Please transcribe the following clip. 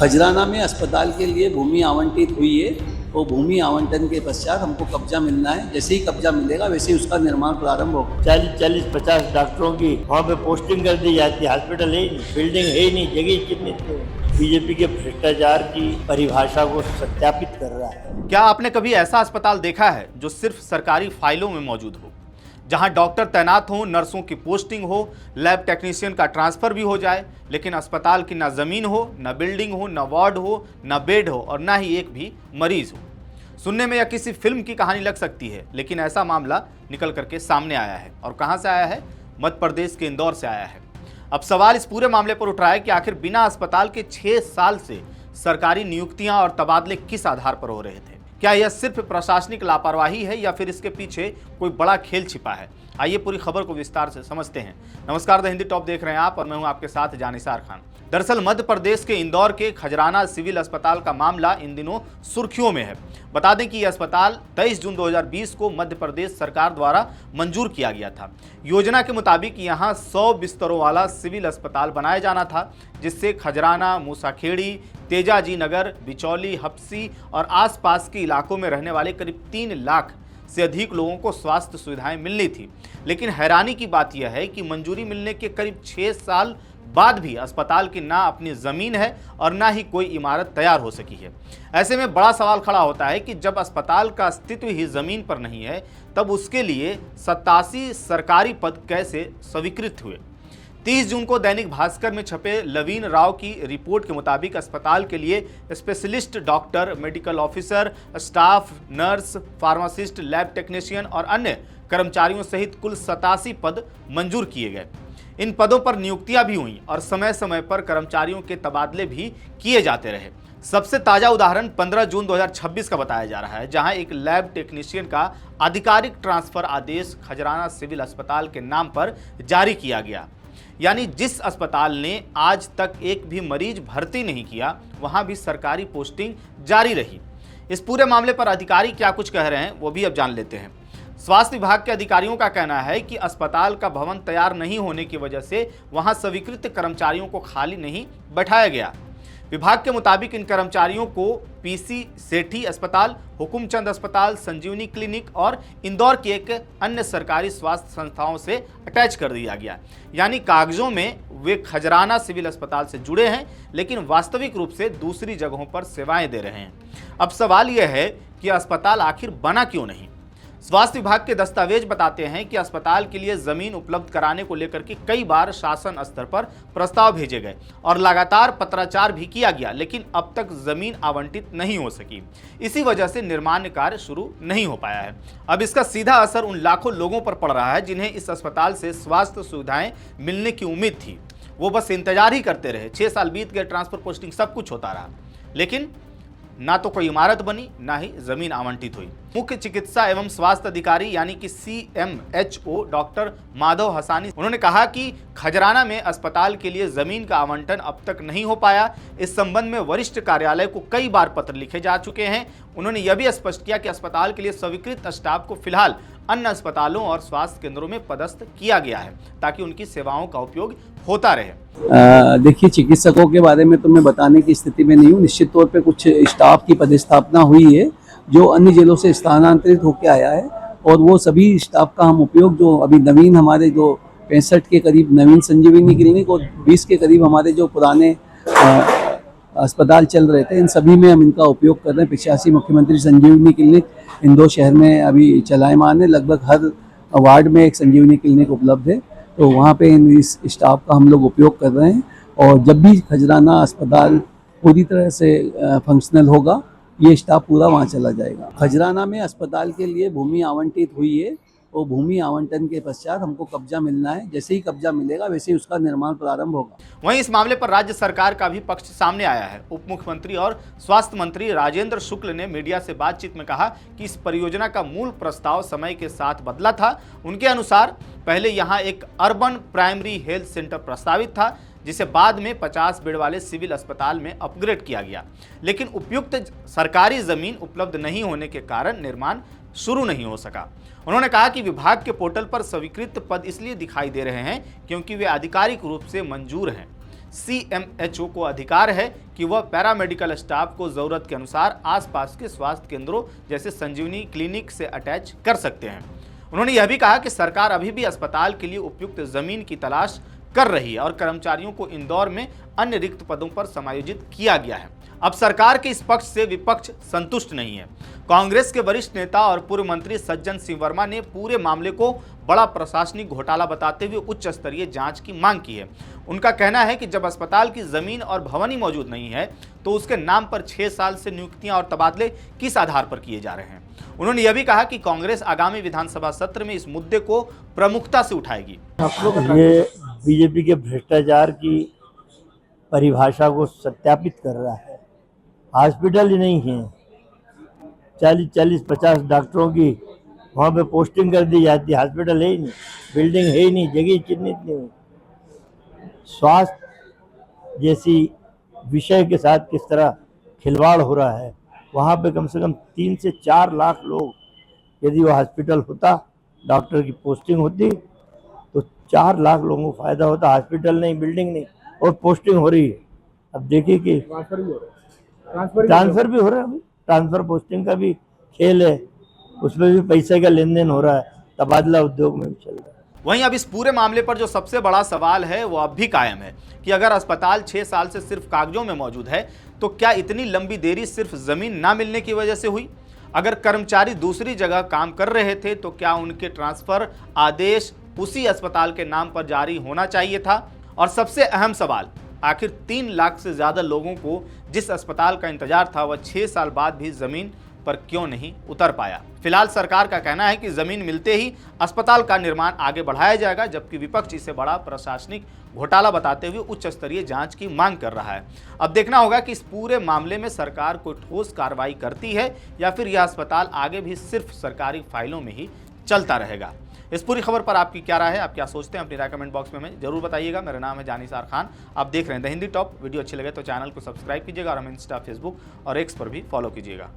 खजराना में अस्पताल के लिए भूमि आवंटित हुई है। वो भूमि आवंटन के पश्चात हमको कब्जा मिलना है। जैसे ही कब्जा मिलेगा वैसे ही उसका निर्माण प्रारंभ होगा। 40-50 डॉक्टरों की वहाँ पे पोस्टिंग कर दी जाती है। हॉस्पिटल है ही नहीं, बिल्डिंग है ही नहीं, जगह कितनी। बीजेपी के भ्रष्टाचार की परिभाषा को सत्यापित कर रहा है। क्या आपने कभी ऐसा अस्पताल देखा है जो सिर्फ सरकारी फाइलों में मौजूद हो, जहां डॉक्टर तैनात हो, नर्सों की पोस्टिंग हो, लैब टेक्नीशियन का ट्रांसफर भी हो जाए, लेकिन अस्पताल की ना जमीन हो, ना बिल्डिंग हो, ना वार्ड हो, ना बेड हो और ना ही एक भी मरीज हो? सुनने में यह किसी फिल्म की कहानी लग सकती है, लेकिन ऐसा मामला निकल करके सामने आया है। और कहां से आया है? मध्य प्रदेश के इंदौर से आया है। अब सवाल इस पूरे मामले पर उठ रहा है कि आखिर बिना अस्पताल के 6 साल से सरकारी नियुक्तियां और तबादले किस आधार पर हो रहे थे? क्या यह सिर्फ प्रशासनिक लापरवाही है या फिर इसके पीछे कोई बड़ा खेल छिपा है? आइए पूरी खबर को विस्तार से समझते हैं। नमस्कार, द हिंदी टॉप देख रहे हैं आप और मैं हूं आपके साथ जानिसार खान। दरअसल मध्य प्रदेश के इंदौर के खजराना सिविल अस्पताल का मामला इन दिनों सुर्खियों में है। बता दें कि यह अस्पताल 23 जून 2020 को मध्य प्रदेश सरकार द्वारा मंजूर किया गया था। योजना के मुताबिक यहां 100 बिस्तरों वाला सिविल अस्पताल बनाया जाना था, जिससे खजराना, मूसाखेड़ी, तेजाजी नगर, बिचौली, हप्सी और आसपास के इलाकों में रहने वाले करीब 3 लाख से अधिक लोगों को स्वास्थ्य सुविधाएं मिलनी थी। लेकिन हैरानी की बात यह है कि मंजूरी मिलने के करीब 6 साल बाद भी अस्पताल की ना अपनी जमीन है और ना ही कोई इमारत तैयार हो सकी है। ऐसे में बड़ा सवाल खड़ा होता है कि जब अस्पताल का अस्तित्व ही जमीन पर नहीं है, तब उसके लिए 87 सरकारी पद कैसे स्वीकृत हुए? 30 जून को दैनिक भास्कर में छपे लवीन राव की रिपोर्ट के मुताबिक अस्पताल के लिए specialist doctor, medical officer, staff, nurse, pharmacist, lab technician और अन्य कर्मचारियों सहित कुल 87 पद मंजूर किए गए। इन पदों पर नियुक्तियां भी हुई और समय समय पर कर्मचारियों के तबादले भी किए जाते रहे। सबसे ताजा उदाहरण 15 जून 2026 का बताया जा रहा है, जहां एक लैब टेक्नीशियन का आधिकारिक ट्रांसफर आदेश खजराना सिविल अस्पताल के नाम पर जारी किया गया। यानी जिस अस्पताल ने आज तक एक भी मरीज भर्ती नहीं किया, वहां भी सरकारी पोस्टिंग जारी रही। इस पूरे मामले पर अधिकारी क्या कुछ कह रहे हैं वो भी अब जान लेते हैं। स्वास्थ्य विभाग के अधिकारियों का कहना है कि अस्पताल का भवन तैयार नहीं होने की वजह से वहां स्वीकृत कर्मचारियों को खाली नहीं बैठाया गया। विभाग के मुताबिक इन कर्मचारियों को पीसी सेठी अस्पताल, हुकुमचंद अस्पताल, संजीवनी क्लिनिक और इंदौर की एक अन्य सरकारी स्वास्थ्य संस्थाओं से अटैच कर दिया गया। यानी कागजों में वे खजराना सिविल अस्पताल से जुड़े हैं, लेकिन वास्तविक रूप से दूसरी जगहों पर सेवाएं दे रहे हैं। अब सवाल यह है कि अस्पताल आखिर बना क्यों नहीं? स्वास्थ्य विभाग के दस्तावेज बताते हैं कि अस्पताल के लिए जमीन उपलब्ध कराने को लेकर के कई बार शासन स्तर पर प्रस्ताव भेजे गए और लगातार पत्राचार भी किया गया, लेकिन अब तक जमीन आवंटित नहीं हो सकी। इसी वजह से निर्माण कार्य शुरू नहीं हो पाया है। अब इसका सीधा असर उन लाखों लोगों पर पड़ रहा है जिन्हें इस अस्पताल से स्वास्थ्य सुविधाएं मिलने की उम्मीद थी। वो बस इंतजार ही करते रहे। 6 साल बीत गए, ट्रांसफर, पोस्टिंग सब कुछ होता रहा, लेकिन ना तो कोई इमारत बनी, ना ही जमीन आवंटित हुई। मुख्य चिकित्सा एवं स्वास्थ्य अधिकारी यानी कि CMHO डॉक्टर माधव हसानी, उन्होंने कहा कि खजराना में अस्पताल के लिए जमीन का आवंटन अब तक नहीं हो पाया। इस संबंध में वरिष्ठ कार्यालय को कई बार पत्र लिखे जा चुके हैं। उन्होंने यह भी स्पष्ट किया कि अस्पताल के लिए स्वीकृत स्टाफ को फिलहाल अन्य अस्पतालों और स्वास्थ्य केंद्रों में पदस्थ किया गया है, ताकि उनकी सेवाओं का उपयोग होता रहे। देखिए, चिकित्सकों के बारे में तो मैं बताने की स्थिति में नहीं हूँ। निश्चित तौर पे कुछ स्टाफ की पदस्थापना हुई है जो अन्य जिलों से स्थानांतरित होकर आया है, और वो सभी स्टाफ का हम उपयोग जो अभी नवीन हमारे जो 65 के करीब नवीन संजीवनी क्लिनिक और 20 के करीब हमारे जो पुराने अस्पताल चल रहे थे, इन सभी में हम इनका उपयोग कर रहे हैं। 85 मुख्यमंत्री संजीवनी क्लिनिक इंदौर शहर में अभी चलायमान है। लगभग हर वार्ड में एक संजीवनी क्लिनिक उपलब्ध है, तो वहाँ पे इस स्टाफ का हम लोग उपयोग कर रहे हैं। और जब भी खजराना अस्पताल पूरी तरह से फंक्शनल होगा, ये स्टाफ पूरा वहाँ चला जाएगा। खजराना में अस्पताल के लिए भूमि आवंटित हुई है। वो भूमि आवंटन के पश्चात हमको कब्जा मिलना है। जैसे ही कब्जा मिलेगा वैसे ही उसका निर्माण प्रारंभ होगा। वहीं इस मामले पर राज्य सरकार का भी पक्ष सामने आया है। उप मुख्यमंत्री और स्वास्थ्य मंत्री राजेंद्र शुक्ल ने मीडिया से बातचीत में कहा कि इस परियोजना का मूल प्रस्ताव समय के साथ बदला था। उनके अनुसार पहले यहाँ एक अर्बन प्राइमरी हेल्थ सेंटर प्रस्तावित था, जिसे बाद में 50 बेड वाले सिविल अस्पताल में अपग्रेड किया गया, लेकिन उपयुक्त सरकारी जमीन उपलब्ध नहीं होने के कारण निर्माण शुरू नहीं हो सका। उन्होंने कहा कि विभाग के पोर्टल पर स्वीकृत पद इसलिए दिखाई दे रहे हैं क्योंकि वे आधिकारिक रूप से मंजूर हैं, CMHO को अधिकार है कि वह पैरामेडिकल स्टाफ को जरूरत के अनुसार आसपास के स्वास्थ्य केंद्रों जैसे संजीवनी क्लिनिक से अटैच कर सकते हैं। उन्होंने यह भी कहा कि सरकार अभी भी अस्पताल के लिए उपयुक्त जमीन की तलाश कर रही है और कर्मचारियों को इंदौर में अन्य रिक्त पदों पर समायोजित किया गया है। अब सरकार के इस पक्ष से विपक्ष संतुष्ट नहीं है। कांग्रेस के वरिष्ठ नेता और पूर्व मंत्री सज्जन सिंह वर्मा ने पूरे मामले को बड़ा प्रशासनिक घोटाला बताते हुए उच्च स्तरीय जांच की मांग की है। उनका कहना है कि जब अस्पताल की जमीन और भवन ही मौजूद नहीं है तो उसके नाम पर 6 साल से नियुक्तियां और तबादले किस आधार पर किए जा रहे हैं। उन्होंने यह भी कहा कि कांग्रेस आगामी विधानसभा सत्र में इस मुद्दे को प्रमुखता से उठाएगी। ये बीजेपी के भ्रष्टाचार की परिभाषा को सत्यापित कर रहा है। हॉस्पिटल ही नहीं है, 40-50 डॉक्टरों की वहाँ पे पोस्टिंग कर दी जाती है, हॉस्पिटल है ही नहीं, बिल्डिंग है ही नहीं, जगह चिन्हित नहीं हुई। स्वास्थ्य जैसी विषय के साथ किस तरह खिलवाड़ हो रहा है। वहाँ पे कम से कम 3 से 4 लाख लोग, यदि वो हॉस्पिटल होता, डॉक्टर की पोस्टिंग होती तो 4 लाख लोगों को फायदा होता। हॉस्पिटल नहीं, बिल्डिंग नहीं और पोस्टिंग हो रही है। अब देखिए कि ट्रांसफर भी हो रहा है, अभी ट्रांसफर पोस्टिंग का भी खेल है, उसमें भी पैसे का लेन देन हो रहा है, तबादला उद्योग में भी चल रहा है। वहीं अब इस पूरे मामले पर जो सबसे बड़ा सवाल है वो अब भी कायम है कि अगर अस्पताल 6 साल से सिर्फ कागजों में मौजूद है तो क्या इतनी लंबी देरी सिर्फ जमीन ना मिलने की वजह से हुई? अगर कर्मचारी दूसरी जगह काम कर रहे थे तो क्या उनके ट्रांसफर आदेश उसी अस्पताल के नाम पर जारी होना चाहिए था? और सबसे अहम सवाल, आखिर 3 लाख से ज्यादा लोगों को जिस अस्पताल का इंतजार था वह 6 साल बाद भी जमीन पर क्यों नहीं उतर पाया? फिलहाल सरकार का कहना है कि जमीन मिलते ही अस्पताल का निर्माण आगे बढ़ाया जाएगा, जबकि विपक्ष इसे बड़ा प्रशासनिक घोटाला बताते हुए उच्च स्तरीय जांच की मांग कर रहा है। अब देखना होगा कि इस पूरे मामले में सरकार कोई ठोस कार्रवाई करती है या फिर यह अस्पताल आगे भी सिर्फ सरकारी फाइलों में ही चलता रहेगा। इस पूरी खबर पर आपकी क्या राय है, आप क्या सोचते हैं, अपनी राय कमेंट बॉक्स में हमें जरूर बताइएगा। मेरा नाम है जानिसार खान, आप देख रहे हैं द हिंदी टॉप। वीडियो अच्छी लगे तो चैनल को सब्सक्राइब कीजिएगा और हमें इंस्टा, फेसबुक और एक्स पर भी फॉलो कीजिएगा।